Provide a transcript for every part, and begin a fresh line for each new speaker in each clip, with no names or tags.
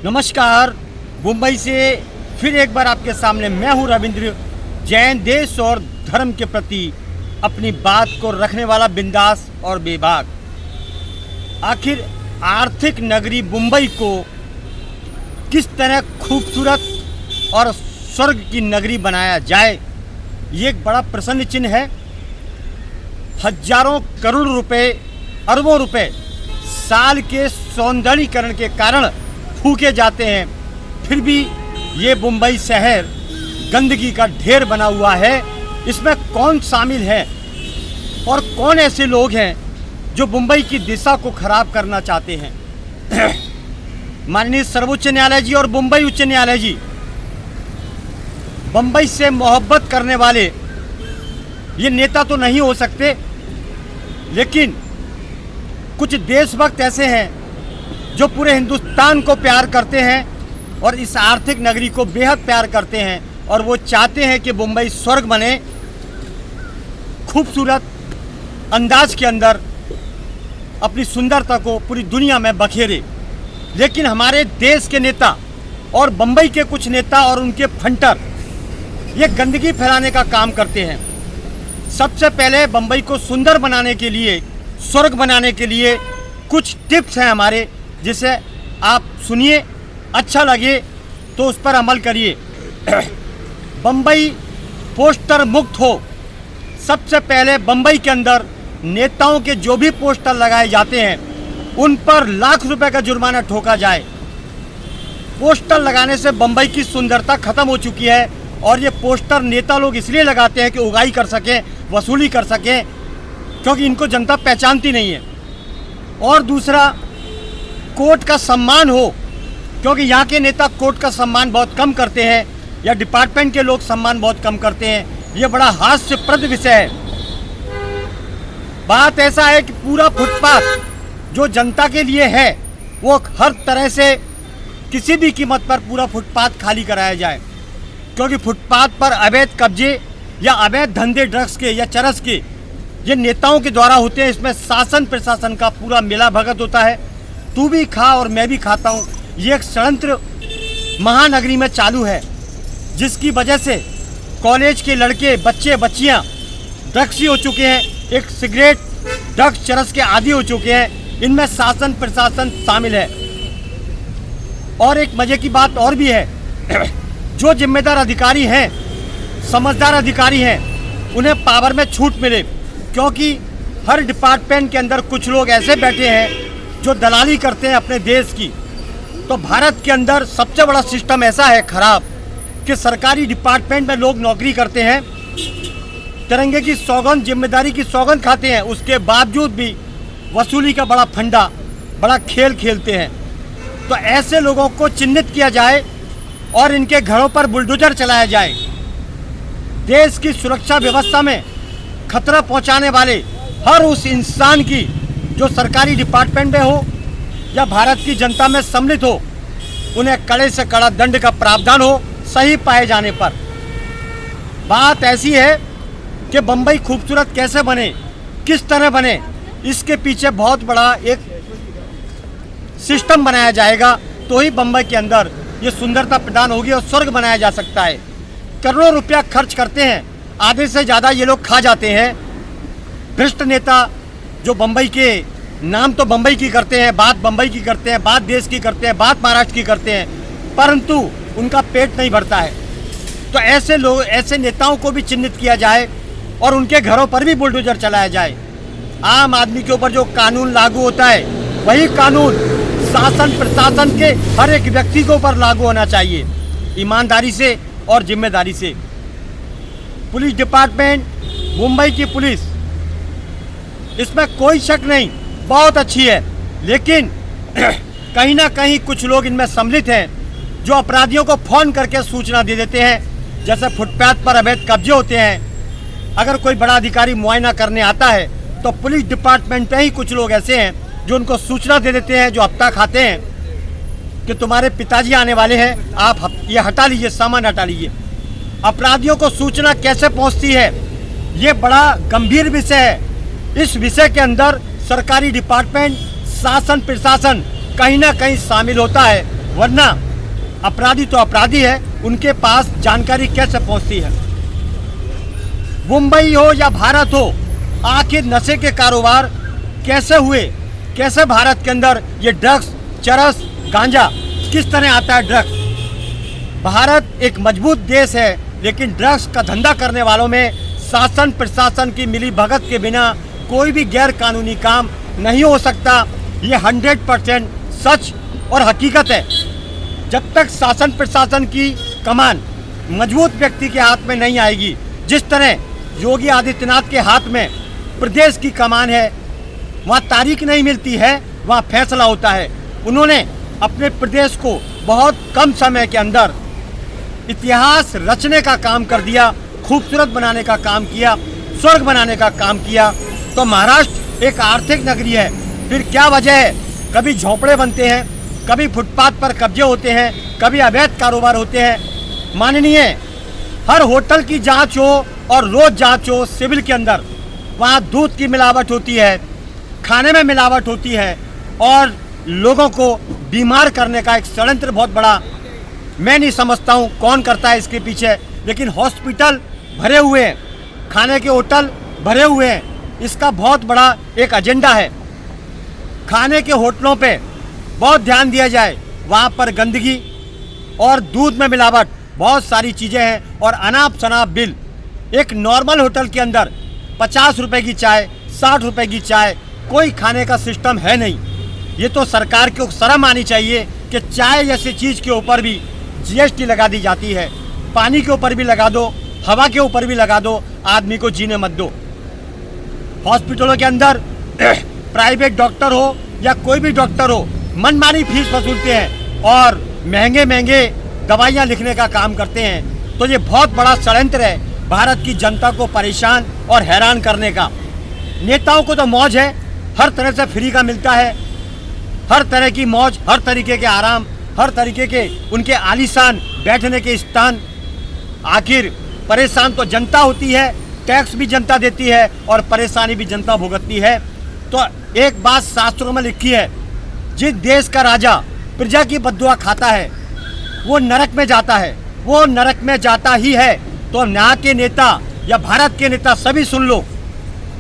नमस्कार। मुंबई से फिर एक बार आपके सामने मैं हूं रविंद्र जैन। देश और धर्म के प्रति अपनी बात को रखने वाला बिंदास और बेबाक। आखिर आर्थिक नगरी मुंबई को किस तरह खूबसूरत और स्वर्ग की नगरी बनाया जाए, ये एक बड़ा प्रश्न चिन्ह है। हजारों करोड़ रुपए, अरबों रुपए साल के सौंदर्यीकरण के कारण फूके जाते हैं, फिर भी ये मुंबई शहर गंदगी का ढेर बना हुआ है। इसमें कौन शामिल है और कौन ऐसे लोग हैं जो मुंबई की दिशा को खराब करना चाहते हैं? माननीय सर्वोच्च न्यायालय जी और मुंबई उच्च न्यायालय जी, मुंबई से मोहब्बत करने वाले ये नेता तो नहीं हो सकते, लेकिन कुछ देशभक्त ऐसे हैं जो पूरे हिंदुस्तान को प्यार करते हैं और इस आर्थिक नगरी को बेहद प्यार करते हैं, और वो चाहते हैं कि मुंबई स्वर्ग बने, खूबसूरत अंदाज के अंदर अपनी सुंदरता को पूरी दुनिया में बखेरे। लेकिन हमारे देश के नेता और मुंबई के कुछ नेता और उनके फंटर ये गंदगी फैलाने का काम करते हैं। सबसे पहले मुंबई को सुंदर बनाने के लिए, स्वर्ग बनाने के लिए कुछ टिप्स हैं हमारे, जिसे आप सुनिए, अच्छा लगे तो उस पर अमल करिए। मुंबई पोस्टर मुक्त हो। सबसे पहले मुंबई के अंदर नेताओं के जो भी पोस्टर लगाए जाते हैं उन पर लाख रुपए का जुर्माना ठोका जाए। पोस्टर लगाने से मुंबई की सुंदरता खत्म हो चुकी है, और ये पोस्टर नेता लोग इसलिए लगाते हैं कि उगाही कर सकें, वसूली कर सकें, क्योंकि इनको जनता पहचानती नहीं है। और दूसरा, कोर्ट का सम्मान हो, क्योंकि यहाँ के नेता कोर्ट का सम्मान बहुत कम करते हैं, या डिपार्टमेंट के लोग सम्मान बहुत कम करते हैं। ये बड़ा हास्यप्रद विषय है। बात ऐसा है कि पूरा फुटपाथ जो जनता के लिए है, वो हर तरह से किसी भी कीमत पर पूरा फुटपाथ खाली कराया जाए, क्योंकि फुटपाथ पर अवैध कब्जे या अवैध धंधे ड्रग्स के या चरस के ये नेताओं के द्वारा होते हैं। इसमें शासन प्रशासन का पूरा मिला भगत होता है। तू भी खा और मैं भी खाता हूँ, ये एक षड्यंत्र महानगरी में चालू है, जिसकी वजह से कॉलेज के लड़के, बच्चे बच्चियाँ ड्रग्सी हो चुके हैं, एक सिगरेट ड्रग्स चरस के आदी हो चुके हैं। इनमें शासन प्रशासन शामिल है। और एक मजे की बात और भी है, जो जिम्मेदार अधिकारी हैं, समझदार अधिकारी हैं, उन्हें पावर में छूट मिले, क्योंकि हर डिपार्टमेंट के अंदर कुछ लोग ऐसे बैठे हैं जो दलाली करते हैं अपने देश की। तो भारत के अंदर सबसे बड़ा सिस्टम ऐसा है खराब कि सरकारी डिपार्टमेंट में लोग नौकरी करते हैं, तिरंगे की सौगंध, जिम्मेदारी की सौगंध खाते हैं, उसके बावजूद भी वसूली का बड़ा फंडा, बड़ा खेल खेलते हैं। तो ऐसे लोगों को चिन्हित किया जाए और इनके घरों पर बुलडोजर चलाया जाए। देश की सुरक्षा व्यवस्था में खतरा पहुंचाने वाले हर उस इंसान की जो सरकारी डिपार्टमेंट में हो या भारत की जनता में सम्मिलित हो, उन्हें कड़े से कड़ा दंड का प्रावधान हो सही पाए जाने पर। बात ऐसी है कि मुंबई खूबसूरत कैसे बने, किस तरह बने, इसके पीछे बहुत बड़ा एक सिस्टम बनाया जाएगा, तो ही मुंबई के अंदर ये सुंदरता प्रदान होगी और स्वर्ग बनाया जा सकता है। करोड़ों रुपया खर्च करते हैं, आधे से ज़्यादा ये लोग खा जाते हैं। भ्रष्ट नेता जो मुंबई के नाम तो मुंबई की करते हैं, बात मुंबई की करते हैं, बात देश की करते हैं, बात महाराष्ट्र की करते हैं, परंतु उनका पेट नहीं भरता है। तो ऐसे लोग, ऐसे नेताओं को भी चिन्हित किया जाए और उनके घरों पर भी बुलडोजर चलाया जाए। आम आदमी के ऊपर जो कानून लागू होता है, वही कानून शासन प्रशासन के हर एक व्यक्ति के ऊपर लागू होना चाहिए, ईमानदारी से और जिम्मेदारी से। पुलिस डिपार्टमेंट, मुंबई की पुलिस, इसमें कोई शक नहीं, बहुत अच्छी है, लेकिन कहीं ना कहीं कुछ लोग इनमें सम्मिलित हैं जो अपराधियों को फ़ोन करके सूचना दे देते हैं। जैसे फुटपाथ पर अवैध कब्जे होते हैं, अगर कोई बड़ा अधिकारी मुआयना करने आता है तो पुलिस डिपार्टमेंट में ही कुछ लोग ऐसे हैं जो उनको सूचना दे देते हैं, जो हफ्ता खाते हैं कि तुम्हारे पिताजी आने वाले हैं, आप ये हटा लीजिए, सामान हटा लीजिए। अपराधियों को सूचना कैसे पहुंचती है, ये बड़ा गंभीर विषय है। इस विषय के अंदर सरकारी डिपार्टमेंट, शासन प्रशासन कहीं ना कहीं शामिल होता है, वरना अपराधी तो अपराधी है, उनके पास जानकारी कैसे पहुंचती है। मुंबई हो या भारत हो, आखिर नशे के कारोबार कैसे हुए, कैसे भारत के अंदर ये ड्रग्स, चरस, गांजा किस तरह आता है ड्रग्स। भारत एक मजबूत देश है, लेकिन ड्रग्स का धंधा करने वालों में शासन प्रशासन की मिली भगत के बिना कोई भी गैर कानूनी काम नहीं हो सकता। ये 100% सच और हकीकत है। जब तक शासन प्रशासन की कमान मजबूत व्यक्ति के हाथ में नहीं आएगी, जिस तरह योगी आदित्यनाथ के हाथ में प्रदेश की कमान है, वहाँ तारीख नहीं मिलती है, वहाँ फैसला होता है। उन्होंने अपने प्रदेश को बहुत कम समय के अंदर इतिहास रचने का काम कर दिया, खूबसूरत बनाने का काम किया, स्वर्ग बनाने का काम किया। तो महाराष्ट्र एक आर्थिक नगरी है, फिर क्या वजह है? कभी झोंपड़े बनते हैं, कभी फुटपाथ पर कब्जे होते हैं, कभी अवैध कारोबार होते हैं। माननीय, हर होटल की जांच हो और रोज जांच हो सिविल के अंदर, वहाँ दूध की मिलावट होती है, खाने में मिलावट होती है और लोगों को बीमार करने का एक षड्यंत्र बहुत बड़ा, मैं नहीं समझता हूँ कौन करता है इसके पीछे। लेकिन हॉस्पिटल भरे हुए हैं, खाने के होटल भरे हुए हैं, इसका बहुत बड़ा एक एजेंडा है। खाने के होटलों पे बहुत ध्यान दिया जाए, वहाँ पर गंदगी और दूध में मिलावट, बहुत सारी चीज़ें हैं और अनाप शनाप बिल। एक नॉर्मल होटल के अंदर 50 रुपए की चाय, 60 रुपए की चाय, कोई खाने का सिस्टम है नहीं। ये तो सरकार को शर्म आनी चाहिए कि चाय जैसी चीज़ के ऊपर भी GST लगा दी जाती है। पानी के ऊपर भी लगा दो, हवा के ऊपर भी लगा दो, आदमी को जीने मत दो। हॉस्पिटलों के अंदर प्राइवेट डॉक्टर हो या कोई भी डॉक्टर हो, मनमानी फीस वसूलते हैं और महंगे महंगे दवाइयाँ लिखने का काम करते हैं। तो ये बहुत बड़ा षड्यंत्र है भारत की जनता को परेशान और हैरान करने का। नेताओं को तो मौज है, हर तरह से फ्री का मिलता है, हर तरह की मौज, हर तरीके के आराम, हर तरीके के उनके आलीशान बैठने के स्थान। आखिर परेशान तो जनता होती है, टैक्स भी जनता देती है और परेशानी भी जनता भुगतती है। तो एक बात शास्त्रों में लिखी है, जिस देश का राजा प्रजा की बद्दुआ खाता है वो नरक में जाता है, वो नरक में जाता ही है। तो यहाँ के नेता या भारत के नेता सभी सुन लो,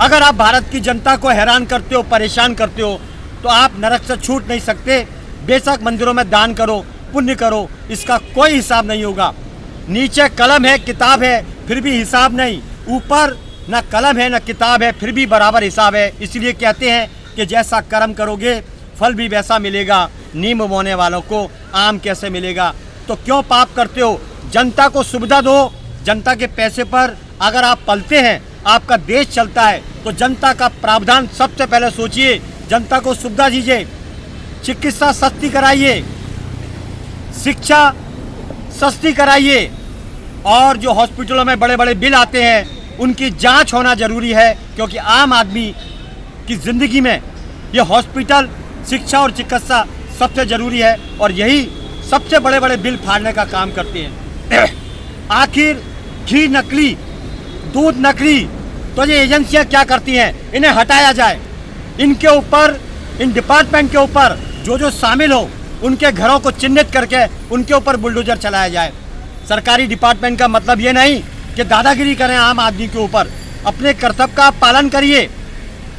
अगर आप भारत की जनता को हैरान करते हो, परेशान करते हो, तो आप नरक से छूट नहीं सकते। बेशक मंदिरों में दान करो, पुण्य करो, इसका कोई हिसाब नहीं होगा। नीचे कलम है, किताब है, फिर भी हिसाब नहीं। ऊपर न कलम है न किताब है, फिर भी बराबर हिसाब है। इसलिए कहते हैं कि जैसा कर्म करोगे फल भी वैसा मिलेगा। नींबू बोने वालों को आम कैसे मिलेगा? तो क्यों पाप करते हो? जनता को सुविधा दो। जनता के पैसे पर अगर आप पलते हैं, आपका देश चलता है, तो जनता का प्रावधान सबसे पहले सोचिए, जनता को सुविधा दीजिए। चिकित्सा सस्ती कराइए, शिक्षा सस्ती कराइए और जो हॉस्पिटलों में बड़े बड़े बिल आते हैं उनकी जांच होना जरूरी है, क्योंकि आम आदमी की ज़िंदगी में ये हॉस्पिटल, शिक्षा और चिकित्सा सबसे ज़रूरी है और यही सबसे बड़े बड़े बिल फाड़ने का काम करते हैं। आखिर घी नकली, दूध नकली, तो ये एजेंसियां क्या करती हैं? इन्हें हटाया जाए। इनके ऊपर, इन डिपार्टमेंट के ऊपर जो जो शामिल हो उनके घरों को चिन्हित करके उनके ऊपर बुलडोजर चलाया जाए। सरकारी डिपार्टमेंट का मतलब ये नहीं कि दादागिरी करें आम आदमी के ऊपर। अपने कर्तव्य का पालन करिए।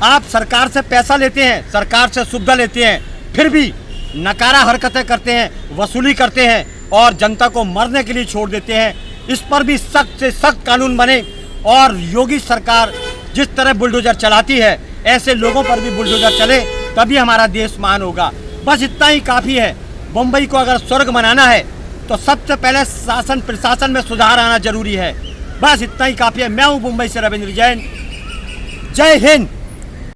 आप सरकार से पैसा लेते हैं, सरकार से सुविधा लेते हैं, फिर भी नकारा हरकतें करते हैं, वसूली करते हैं और जनता को मरने के लिए छोड़ देते हैं। इस पर भी सख्त से सख्त कानून बने और योगी सरकार जिस तरह बुलडोजर चलाती है, ऐसे लोगों पर भी बुलडोजर चले, तभी हमारा देश महान होगा। बस इतना ही काफ़ी है। मुंबई को अगर स्वर्ग बनाना है तो सबसे पहले शासन प्रशासन में सुधार आना जरूरी है। बस इतना ही काफ़ी है। मैं हूँ मुंबई से रविंद्र जैन। जय हिंद।